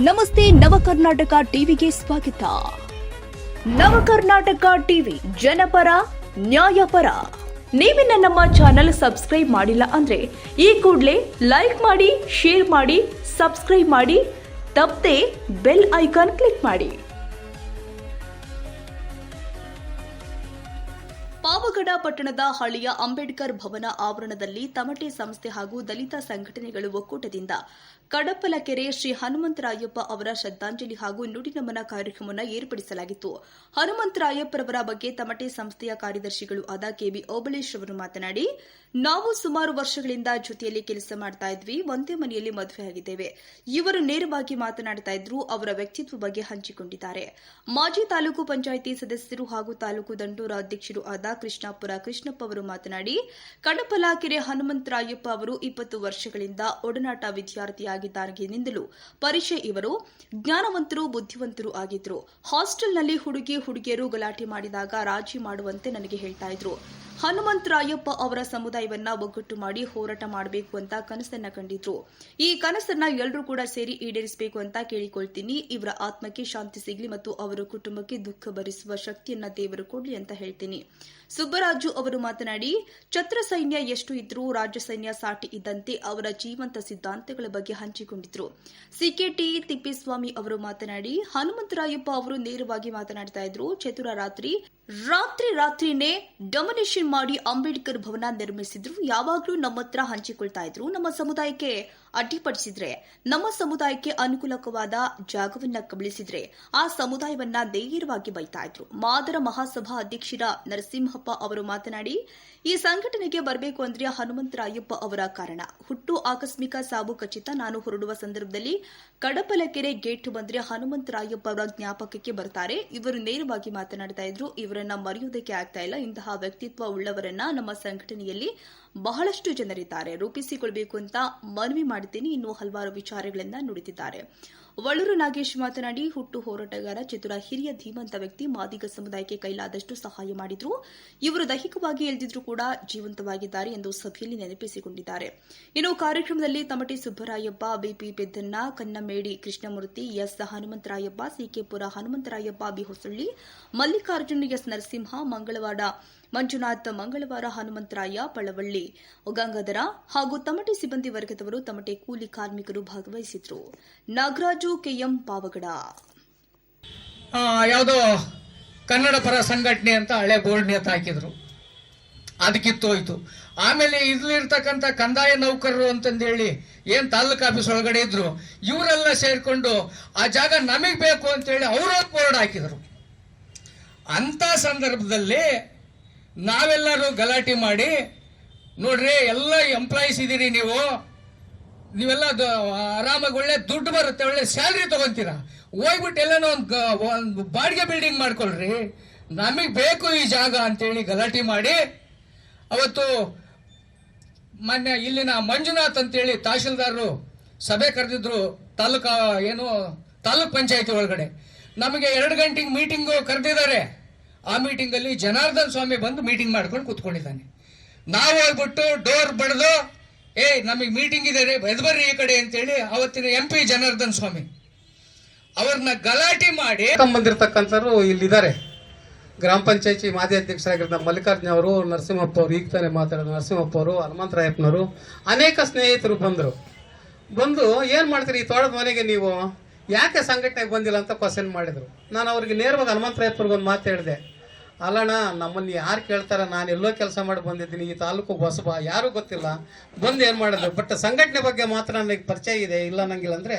ನಮಸ್ತೆ ನವಕರ್ನಾಟಕ ಟಿವಿಗೆ ಸ್ವಾಗತ. ನವಕರ್ನಾಟಕ ಟಿವಿ ಜನಪರ ನ್ಯಾಯಪರ. ನೀವಿನ್ನ ನಮ್ಮ ಚಾನೆಲ್ ಸಬ್ಸ್ಕ್ರೈಬ್ ಮಾಡಿಲ್ಲ ಅಂದ್ರೆ ಈ ಕೂಡಲೇ ಲೈಕ್ ಮಾಡಿ, ಶೇರ್ ಮಾಡಿ, ಸಬ್ಸ್ಕ್ರೈಬ್ ಮಾಡಿ, ತಪ್ಪದೆ ಬೆಲ್ ಐಕಾನ್ ಕ್ಲಿಕ್ ಮಾಡಿ. ಪಾವಗಡ ಪಟ್ಟಣದ ಹಳ್ಳಿಯ ಅಂಬೇಡ್ಕರ್ ಭವನ ಆವರಣದಲ್ಲಿ ತಮಟೆ ಸಂಸ್ಥೆ ಹಾಗೂ ದಲಿತ ಸಂಘಟನೆಗಳು ಒಕ್ಕೂಟದಿಂದ ಕಡಪಲಕೆರೆ ಶ್ರೀ ಹನುಮಂತರಾಯಪ್ಪ ಅವರ ಶ್ರದ್ಧಾಂಜಲಿ ಹಾಗೂ ನುಡಿನಮನ ಕಾರ್ಯಕ್ರಮವನ್ನು ಏರ್ಪಡಿಸಲಾಗಿತ್ತು. ಹನುಮಂತರಾಯಪ್ಪರವರ ಬಗ್ಗೆ ತಮಟೆ ಸಂಸ್ಥೆಯ ಕಾರ್ಯದರ್ಶಿಗಳು ಆದ ಕೆಬಿ ಓಬಳೇಶ್ ಅವರು ಮಾತನಾಡಿ, ನಾವು ಸುಮಾರು ವರ್ಷಗಳಿಂದ ಜೊತೆಯಲ್ಲಿ ಕೆಲಸ ಮಾಡ್ತಾ ಇದ್ವಿ, ಒಂದೇ ಮನೆಯಲ್ಲಿ ಮದುವೆಯಾಗಿದ್ದೇವೆ. ಇವರು ನೇರವಾಗಿ ಮಾತನಾಡ್ತಾ ಇದ್ರು, ಅವರ ವ್ಯಕ್ತಿತ್ವ ಬಗ್ಗೆ ಹಂಚಿಕೊಂಡಿದ್ದಾರೆ. ಮಾಜಿ ತಾಲೂಕು ಪಂಚಾಯಿತಿ ಸದಸ್ಯರು ಹಾಗೂ ತಾಲೂಕು ದಂಡೋರ ಅಧ್ಯಕ್ಷರು ಆದ ಕೃಷ್ಣಾಪುರ ಕೃಷ್ಣಪ್ಪ ಅವರು ಮಾತನಾಡಿ, ಕಡಪಲಕೆರೆ ಹನುಮಂತರಾಯಪ್ಪ ಅವರು 20 ವರ್ಷಗಳಿಂದ ಒಡನಾಟ ವಿದ್ಯಾರ್ಥಿಯಾಗಿದ್ದಾಗಿನಿಂದಲೂ ಪರಿಚಯ. ಇವರು ಜ್ಞಾನವಂತರು, ಬುದ್ಧಿವಂತರು ಆಗಿದ್ರು. ಹಾಸ್ಟೆಲ್ನಲ್ಲಿ ಹುಡುಗಿಯರು ಗಲಾಟೆ ಮಾಡಿದಾಗ ರಾಜಿ ಮಾಡುವಂತೆ ನನಗೆ ಹೇಳ್ತಾ ಇದ್ರು. ಹನುಮಂತರಾಯಪ್ಪ ಅವರ ಸಮುದಾಯವನ್ನ ಒಗ್ಗಟ್ಟು ಮಾಡಿ ಹೋರಾಟ ಮಾಡಬೇಕು ಅಂತ ಕನಸನ್ನ ಕಂಡಿದ್ರು. ಈ ಕನಸನ್ನ ಎಲ್ಲರೂ ಕೂಡ ಸೇರಿ ಈಡೇರಿಸಬೇಕು ಅಂತ ಕೇಳಿಕೊಳ್ತೀನಿ. ಇವರ ಆತ್ಮಕ್ಕೆ ಶಾಂತಿ ಸಿಗಲಿ ಮತ್ತು ಅವರ ಕುಟುಂಬಕ್ಕೆ ದುಃಖ ಭರಿಸುವ ಶಕ್ತಿಯನ್ನ ದೇವರು ಕೊಡ್ಲಿ ಅಂತ ಹೇಳ್ತೀನಿ. ಸುಬ್ಬರಾಜು ಅವರು ಮಾತನಾಡಿ, ಛತ್ರ ಸೈನ್ಯ ಎಷ್ಟು ಇದ್ರೂ ರಾಜ್ಯ ಸೈನ್ಯ ಸಾಟಿ ಇದ್ದಂತೆ ಅವರ ಜೀವಂತ ಸಿದ್ಧಾಂತಗಳ ಬಗ್ಗೆ ಹಂಚಿಕೊಂಡಿದ್ರು. ಸಿಕೆಟಿ ತಿಪ್ಪೇಸ್ವಾಮಿ ಅವರು ಮಾತನಾಡಿ, ಹನುಮಂತರಾಯಪ್ಪ ಅವರು ನೇರವಾಗಿ ಮಾತನಾಡ್ತಾ ಇದ್ರು. ಚತುರ ರಾತ್ರಿನೇ ಡೊಮಿನೇಷನ್ ಮಾಡಿ ಅಂಬೇಡ್ಕರ್ ಭವನ ನಿರ್ಮಿಸಿದ್ರು. ಯಾವಾಗ್ಲೂ ನಮ್ಮ ಹತ್ರ ಹಂಚಿಕೊಳ್ತಾ ಇದ್ರು. ನಮ್ಮ ಸಮುದಾಯಕ್ಕೆ ಅಡ್ಡಿಪಡಿಸಿದ್ರೆ, ನಮ್ಮ ಸಮುದಾಯಕ್ಕೆ ಅನುಕೂಲಕವಾದ ಜಾಗವನ್ನ ಕಬಳಿಸಿದ್ರೆ ಆ ಸಮುದಾಯವನ್ನ ನೇರವಾಗಿ ಬೈತಾ ಇದ್ರು. ಮಾದರ ಮಹಾಸಭಾ ಅಧ್ಯಕ್ಷರ ನರಸಿಂಹಪ್ಪ ಅವರು ಮಾತನಾಡಿ, ಈ ಸಂಘಟನೆಗೆ ಬರಬೇಕು ಅಂದ್ರೆ ಹನುಮಂತರಾಯಪ್ಪ ಅವರ ಕಾರಣ. ಹುಟ್ಟು ಆಕಸ್ಮಿಕ ಸಾವು ಖಚಿತ. ನಾನು ಹೊರಡುವ ಸಂದರ್ಭದಲ್ಲಿ ಕಡಪಲಕೆರೆ ಗೇಟ್ ಬಂದ್ರೆ ಹನುಮಂತರಾಯಪ್ಪ ಅವರ ಜ್ಞಾಪಕಕ್ಕೆ ಬರ್ತಾರೆ. ಇವರು ನೇರವಾಗಿ ಮಾತನಾಡ್ತಾ ಇದ್ರು. ಇವರನ್ನ ಮರೆಯೋದಕ್ಕೆ ಆಗ್ತಾ ಇಲ್ಲ. ಇಂತಹ ವ್ಯಕ್ತಿತ್ವ ಉಳ್ಳವರನ್ನ ನಮ್ಮ ಸಂಘಟನೆಯಲ್ಲಿ ಬಹಳಷ್ಟು ಜನರಿದ್ದಾರೆ, ರೂಪಿಸಿಕೊಳ್ಬೇಕು ಅಂತ ಮನವಿ ಮಾಡುತ್ತೀನಿ. ಇನ್ನೂ ಹಲವಾರು ವಿಚಾರಗಳನ್ನ ನುಡಿದಿದ್ದಾರೆ. ವಳೂರು ನಾಗೇಶ್ ಮಾತನಾಡಿ, ಹುಟ್ಟು ಹೋರಾಟಗಾರ, ಚತುರ, ಹಿರಿಯ ಧೀಮಂತ ವ್ಯಕ್ತಿ, ಮಾದಿಗ ಸಮುದಾಯಕ್ಕೆ ಕೈಲಾದಷ್ಟು ಸಹಾಯ ಮಾಡಿದ್ರು. ಇವರು ದೈಹಿಕವಾಗಿ ಇಳಿದಿದ್ರು ಕೂಡ ಜೀವಂತವಾಗಿದ್ದಾರೆ ಎಂದು ಸಭೆಯಲ್ಲಿ ನೆನಪಿಸಿಕೊಂಡಿದ್ದಾರೆ. ಇನ್ನು ಕಾರ್ಯಕ್ರಮದಲ್ಲಿ Tamate Subbarayappa, B P Peddanna, Kannamedi Krishnamurthy, S Hanumantharayappa, Sikepura Hanumantharayappa, B Hosalli, Mallikarjun, S Narasimha, Mangalawada Manjunath, Mangalavara Hanumantharaya, Palavalli Gangadhara ಹಾಗೂ ತಮಟೆ ಸಿಬ್ಬಂದಿ ವರ್ಗದವರು, ತಮಟೆ ಕೂಲಿ ಕಾರ್ಮಿಕರು ಭಾಗವಹಿಸಿದ್ರು. ನಾಗರಾಜು, ಕೆಎಂ, ಪಾವಗಡ. ಯಾವುದೋ ಕನ್ನಡ ಪರ ಸಂಘಟನೆ ಅಂತ ಹಳೆ ಬೋರ್ಡ್ ನೇತು ಹಾಕಿದ್ರು, ಅದಕ್ಕಿತ್ತೋಯ್ತು. ಆಮೇಲೆ ಇಲ್ಲಿರ್ತಕ್ಕಂಥ ಕಂದಾಯ ನೌಕರರು ಅಂತಂದೇಳಿ ಏನ್ ತಾಲೂಕು ಆಫೀಸ್ ಒಳಗಡೆ ಇದ್ರು, ಇವರೆಲ್ಲ ಸೇರ್ಕೊಂಡು ಆ ಜಾಗ ನಮಗ್ ಬೇಕು ಅಂತೇಳಿ ಅವರು ಬೋರ್ಡ್ ಹಾಕಿದ್ರು. ಅಂತ ಸಂದರ್ಭದಲ್ಲಿ ನಾವೆಲ್ಲರೂ ಗಲಾಟೆ ಮಾಡಿ, ನೋಡ್ರಿ ಎಲ್ಲ ಎಂಪ್ಲಾಯೀಸ್ ಇದೀರಿ, ನೀವೆಲ್ಲ ಆರಾಮಾಗಿ ಒಳ್ಳೆ ದುಡ್ಡು ಬರುತ್ತೆ, ಒಳ್ಳೆ ಸ್ಯಾಲ್ರಿ ತಗೊಂತೀರಾ, ಹೋಗ್ಬಿಟ್ಟು ಎಲ್ಲನೋ ಒಂದು ಬಾಡಿಗೆ ಬಿಲ್ಡಿಂಗ್ ಮಾಡ್ಕೊಳ್ರಿ, ನಮಗ್ ಬೇಕು ಈ ಜಾಗ ಅಂತೇಳಿ ಗಲಾಟೆ ಮಾಡಿ ಅವತ್ತು ಮೊನ್ನೆ ಇಲ್ಲಿನ ಮಂಜುನಾಥ್ ಅಂತೇಳಿ ತಹಶೀಲ್ದಾರರು ಸಭೆ ಕರೆದಿದ್ರು. ತಾಲೂಕ್ ಪಂಚಾಯತಿ ಒಳಗಡೆ ನಮಗೆ 2 ಗಂಟೆಗೆ ಮೀಟಿಂಗು ಕರೆದಿದ್ದಾರೆ. ಆ ಮೀಟಿಂಗ್ ಅಲ್ಲಿ ಜನಾರ್ದನ್ ಸ್ವಾಮಿ ಬಂದು ಮೀಟಿಂಗ್ ಮಾಡ್ಕೊಂಡು ಕೂತ್ಕೊಂಡಿದ್ದಾನೆ. ನಾವು ಹೋಗ್ಬಿಟ್ಟು ಡೋರ್ ಬಡ್ದು, ನಮಗೆ ಮೀಟಿಂಗ್ ಇದೆ, ಎದ್ಬರ್ರಿ ಈ ಕಡೆ ಅಂತೇಳಿ ಅವತ್ತಿನ MP ಜನಾರ್ದನ್ ಸ್ವಾಮಿ ಅವ್ರನ್ನ ಗಲಾಟೆ ಮಾಡಿ ಬಂದಿರತಕ್ಕಂಥವ್ರು ಇಲ್ಲಿದ್ದಾರೆ. ಗ್ರಾಮ ಪಂಚಾಯತಿ ಮಾಜಿ ಅಧ್ಯಕ್ಷರಾಗಿದ್ದ ಮಲ್ಲಿಕಾರ್ಜುನ ಅವರು, ನರಸಿಂಹಪ್ಪ ಅವರು, ಈಗ ತಾನೇ ಮಾತಾಡೋದು ನರಸಿಂಹಪ್ಪ ಅವರು, ಹನುಮಂತರಾಯಪ್ಪನವರು, ಅನೇಕ ಸ್ನೇಹಿತರು ಬಂದು ಏನ್ ಮಾಡ್ತೀರಿ ಈ ತೋಟದ ಮನೆಗೆ, ನೀವು ಯಾಕೆ ಸಂಘಟನೆಗೆ ಬಂದಿಲ್ಲ ಅಂತ ಕ್ವಶನ್ ಮಾಡಿದ್ರು. ನಾನು ಅವ್ರಿಗೆ ನೇರವಾಗಿ ಹನುಮಂತರಾಯಪ್ಪರಿಗೆ ಒಂದು ಮಾತು ಹೇಳಿದೆ, ಅಲ್ಲಣ್ಣ, ನಮ್ಮನ್ನು ಯಾರು ಕೇಳ್ತಾರ, ನಾನು ಎಲ್ಲೋ ಕೆಲಸ ಮಾಡಿ ಬಂದಿದ್ದೀನಿ, ಈ ತಾಲೂಕು ಹೊಸಬ, ಯಾರು ಗೊತ್ತಿಲ್ಲ, ಬಂದು ಏನು ಮಾಡಿದ್ರು. ಬಟ್ ಸಂಘಟನೆ ಬಗ್ಗೆ ಮಾತ್ರ ನನಗೆ ಪರಿಚಯ ಇದೆ, ಇಲ್ಲ ನಂಗಿಲ್ಲ ಅಂದ್ರೆ